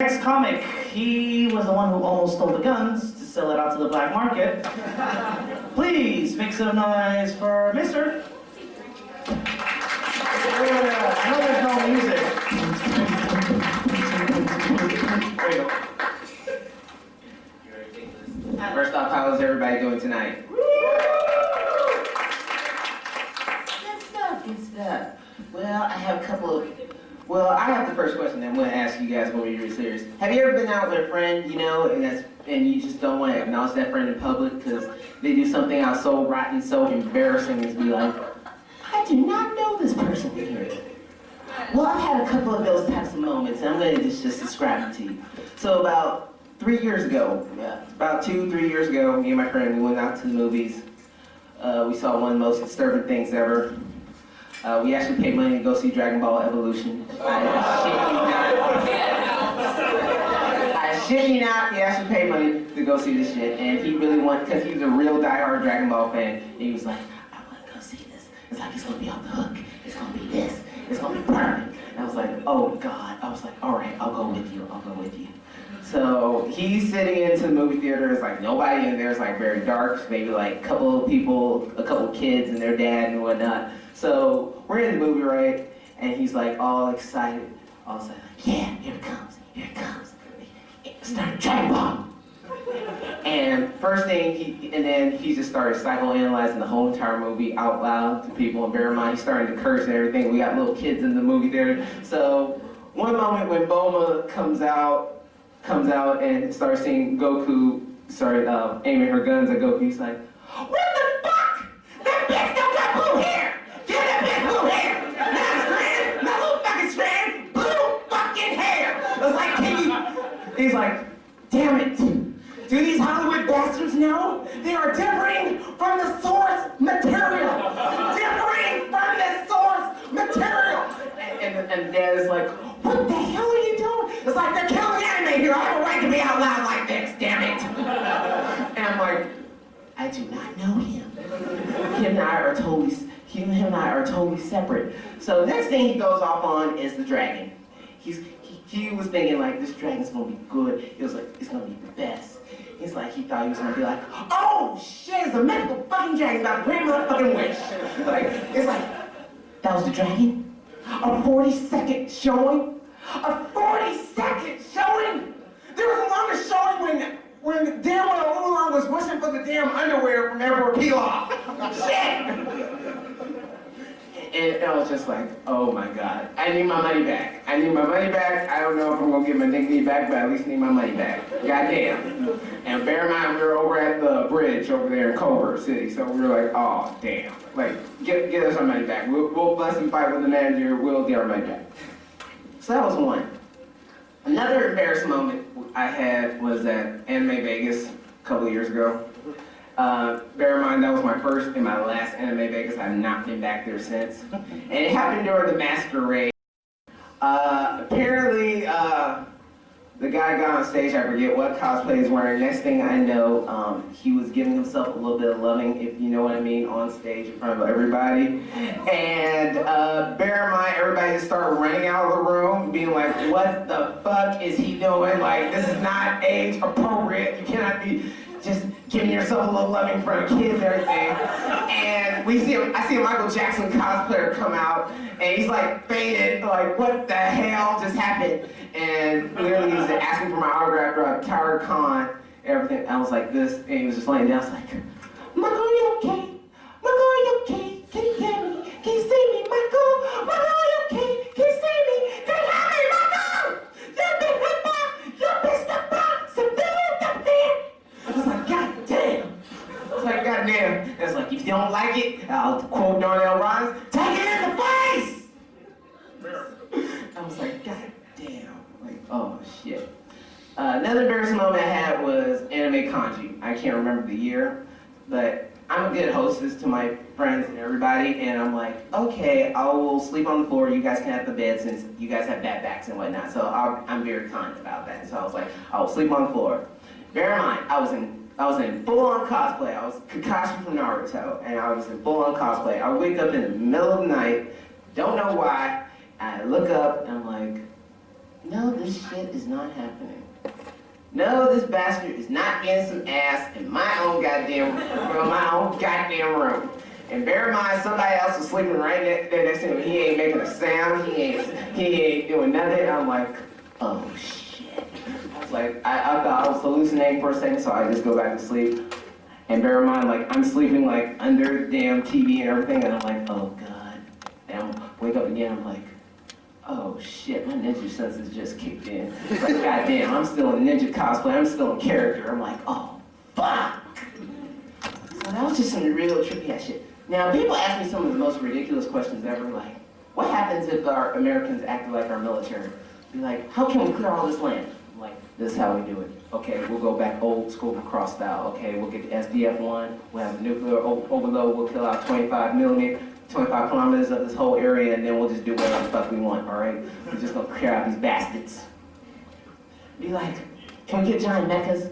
Next comic, he was the one who almost stole the guns to sell it out to the black market. Please make some noise for Mr. I know there's no music. There you go. You ready to take this? First off, how is everybody doing tonight? Good stuff. Well, I have a couple of... Well, I have the first question that I'm going to ask you guys when we're really serious. Have you ever been out with a friend, you know, and you just don't want to acknowledge that friend in public because they do something out so rotten, so embarrassing, and be like, I do not know this person here. Well, I've had a couple of those types of moments, and I'm going to just describe it to you. So about 3 years ago, about 2-3 years ago, me and my friend, we went out to the movies. We saw one of the most disturbing things ever. We actually paid money to go see Dragon Ball Evolution. I shit you not, he actually paid money to go see this shit, and he really wanted, because he's a real diehard Dragon Ball fan, and he was like, I want to go see this. It's like, it's going to be off the hook. It's going to be this. It's going to be perfect. And I was like, oh God. I was like, all right, I'll go with you. I'll go with you. So he's sitting into the movie theater. It's like nobody in there. It's like very dark. Maybe like a couple of people, a couple of kids and their dad and whatnot. So we're in the movie, right? And he's like all excited. All of a sudden, like, yeah, here it comes. Here it comes. Start Dragon Ball. And first thing, he just started psychoanalyzing the whole entire movie out loud to people. And bear in mind, he's starting to curse and everything. We got little kids in the movie theater. So one moment when Bulma comes out and starts seeing Goku, aiming her guns at Goku, he's like, what the fuck? That bitch don't got blue hair! Give that bitch blue hair! Not strand, not little fucking strand, blue fucking hair! I was like, he's like, damn it. Do these Hollywood bastards know? They are differing from the source material! Differing from the source material! And Dad is like, what the hell are you doing? It's like, they're killing anime here. I have a right to be out loud like this, damn it. And I'm like, I do not know him. Him and I are totally separate. So the next thing he goes off on is the dragon. He was thinking like, this dragon's gonna be good. He was like, it's gonna be the best. He's like, he thought he was gonna be like, oh shit, it's a mythical fucking dragon about a great motherfucking wish. Like, it's like, that was the dragon? A 40-second showing? A 40-second showing? There was a longer showing when the damn Oolong was wishing for the damn underwear from Emperor Pilaf. Shit! And I was just like, oh my God, I need my money back. I need my money back. I don't know if I'm gonna get my dignity back, but I at least need my money back. Goddamn. And bear in mind, we were over at the bridge over there in Culver City, so we were like, oh damn. Like, get us our money back. We'll bust and fight with the manager, we'll get our money back. So that was one. Another embarrassing moment I had was at Anime Vegas a couple of years ago. Bear in mind, that was my first and my last Anime Vegas. I have not been back there since. And it happened during the masquerade. Apparently, the guy got on stage, I forget what cosplay he's wearing. Next thing I know, he was giving himself a little bit of loving, if you know what I mean, on stage in front of everybody. And bear in mind, everybody just started running out of the room, being like, what the fuck is he doing? Like, this is not age appropriate. You cannot be just giving yourself a little loving in front of kids and everything. And I see a Michael Jackson cosplayer come out, and he's like fainted, like what the hell just happened? And literally he's asking for my autograph throughout the entire con, everything. I was like this, and he was just laying down. I was like, Michael, are you okay? Michael, are you okay? Can you hear me? Can you see me, Michael? Michael, are you okay? Can you see me? Can you hear me, Michael? You've been hit by, you've been stepped by, civilian defense. I was like, God damn. I was like, God damn. And it's like, if you don't like it, I'll quote Darnell Rollins, take it in the face! I was like, God damn. Like, oh shit. Another embarrassing moment I had was Anime Kanji. I can't remember the year, but I'm a good hostess to my friends and everybody, and I'm like, okay, I will sleep on the floor, you guys can have the bed since you guys have bad backs and whatnot, so I'm very kind about that. So I was like, I will sleep on the floor. Bear in mind, I was in full-on cosplay. I was Kakashi from Naruto, and I was in full-on cosplay. I wake up in the middle of the night, don't know why, and I look up, and I'm like, no, this shit is not happening. No, this bastard is not getting some ass in my own goddamn room. And bear in mind, somebody else is sleeping right there next to him. He ain't making a sound. He ain't doing nothing. I'm like, oh shit. I was like, I thought I was hallucinating for a second, so I just go back to sleep. And bear in mind, like, I'm sleeping like under the damn TV and everything, and I'm like, oh god. And I wake up again, I'm like, oh shit, my ninja senses just kicked in. It's like, goddamn, I'm still in ninja cosplay, I'm still in character. I'm like, oh, fuck. So that was just some real trippy ass shit. Now, people ask me some of the most ridiculous questions ever, like, what happens if our Americans act like our military? Be like, how can we clear all this land? I'm like, this is how we do it. Okay, we'll go back old school cross style. Okay, we'll get the SDF-1, we'll have a nuclear overload, we'll kill out 25 kilometers of this whole area, and then we'll just do whatever the fuck we want, all right? We're just gonna clear out these bastards. Be like, can we get giant mechas?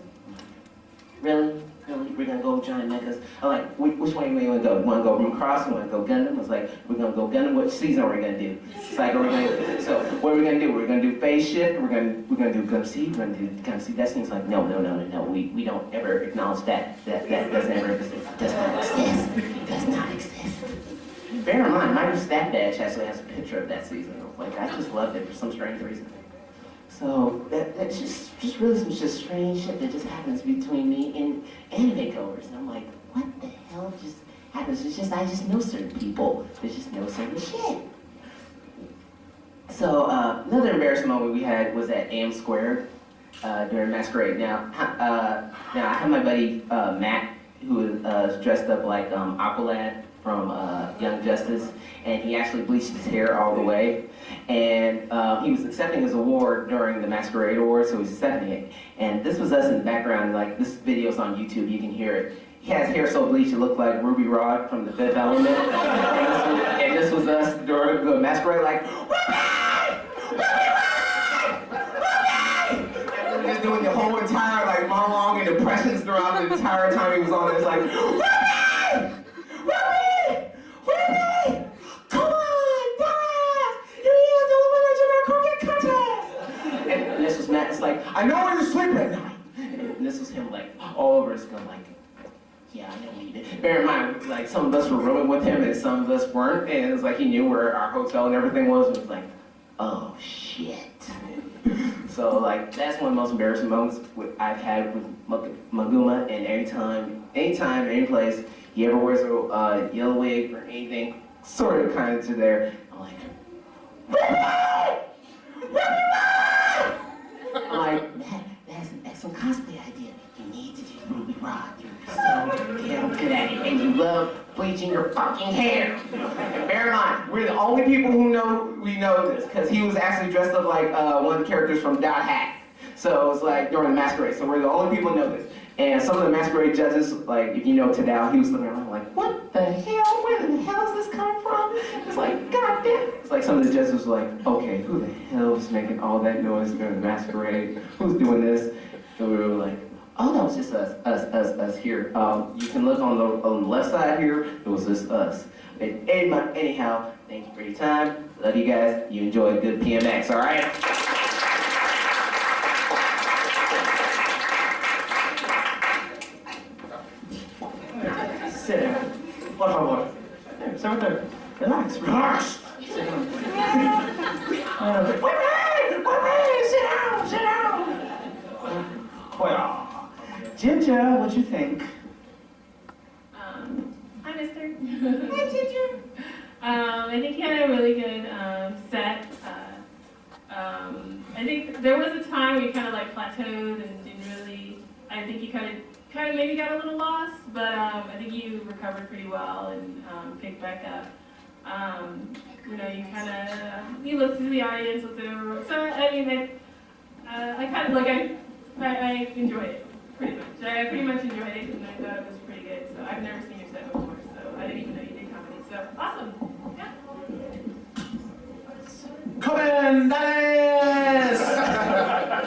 Really? Really? We're gonna go giant mechas? I'm like, which way we wanna go? We wanna go Room Cross? We wanna go Gundam? I was like, we're gonna go Gundam. Which season are we gonna do? It's like, so what are we gonna do? We're gonna do Phase Shift. We're gonna do Gundam Seed. We're gonna do Gundam Seed Destiny. It's like, no. We don't ever acknowledge that. That doesn't ever exist. Does not exist. Does not exist. Bear in mind, my stat badge actually has a picture of that season. Like, I just loved it for some strange reason. So that's just really some just strange shit that just happens between me and anime goers. And I'm like, what the hell just happens? It's just, I just know certain people. They just know certain shit. So another embarrassing moment we had was at AM Squared during Masquerade. Now I have my buddy Matt, who is dressed up like Aqualad from Young Justice, and he actually bleached his hair all the way. And he was accepting his award during the Masquerade Award, so he was accepting it. And this was us in the background, like, this video's on YouTube, you can hear it. He has hair so bleached it looked like Ruby Rod from The Fifth Element. and this was us during the Masquerade, like, Ruby! And we were just doing the whole entire, like, monologue and impressions throughout the entire time he was on it. It's like, Ruby! Ruby! Ruby! Come on, guys! Here he is, the winner of the croquet contest! And this was Matt, it's like, I know where you're sleeping at night. And this was him, like, all over his gun, like, yeah, I know what you did. Bear in mind, like, some of us were rooming with him and some of us weren't, and it was like he knew where our hotel and everything was. It was like, oh shit. So, like, that's one of the most embarrassing moments I've had with Maguma, and anytime, any place, he ever wears a yellow wig or anything, sort of kind of to there, I'm like, I'm like, that's an excellent cosplay idea. You need to do Ruby Rod. You're so damn good at it, and you love bleaching your fucking hair. And bear in mind, we're the only people who know this, because he was actually dressed up like one of the characters from Dot Hack. So it's like during the Masquerade. So we're the only people who know this. And some of the Masquerade judges, like, if you know Tadao, he was looking around like, what the hell? Where the hell is this coming from? It's like, God damn. It's like some of the judges were like, okay, who the hell is making all that noise during the Masquerade? Who's doing this? And we were like, oh, that was just us here. You can look on the left side here, it was just us. And anyhow, thank you for your time. Love you guys. You enjoy a good PMX, all right? Sit down. Por favor. There, sit right there. Relax. Relax. Sit down. Wait, sit down. Well, Ginger, what you think? Hi, mister. Hi, Ginger. I think he had a really good set. I think there was a time we kind of like plateaued and didn't really, I think you kind of maybe got a little lost, but I think you recovered pretty well and picked back up. You know, you kind of, you looked to the audience, looked at everyone. So, I mean, I kind of like, I enjoyed it, pretty much. I pretty much enjoyed it, and I thought it was pretty good. So I've never seen your set before, so I didn't even know you did comedy. So awesome. Yeah. Commanders!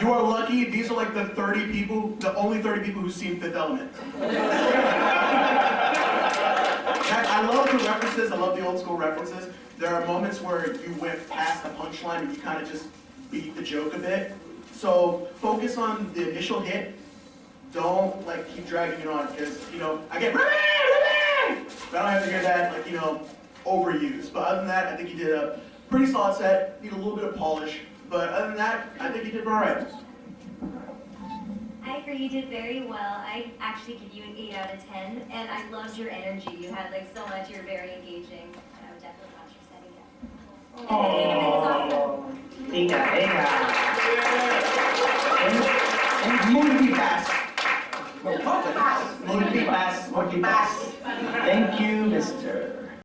You are lucky. These are like the only 30 people who've seen Fifth Element. I love the references. I love the old school references. There are moments where you went past the punchline and you kind of just beat the joke a bit. So focus on the initial hit. Don't like keep dragging it on because I get Ruby! But I don't have to hear that overused. But other than that, I think you did a pretty solid set. Need a little bit of polish. But other than that, I think you did all right. I agree, you did very well. I actually give you an 8 out of 10, and I loved your energy. You had so much, you're very engaging, and I would definitely watch your set again. Oh, Ika. Multipass. Thank you, Mr.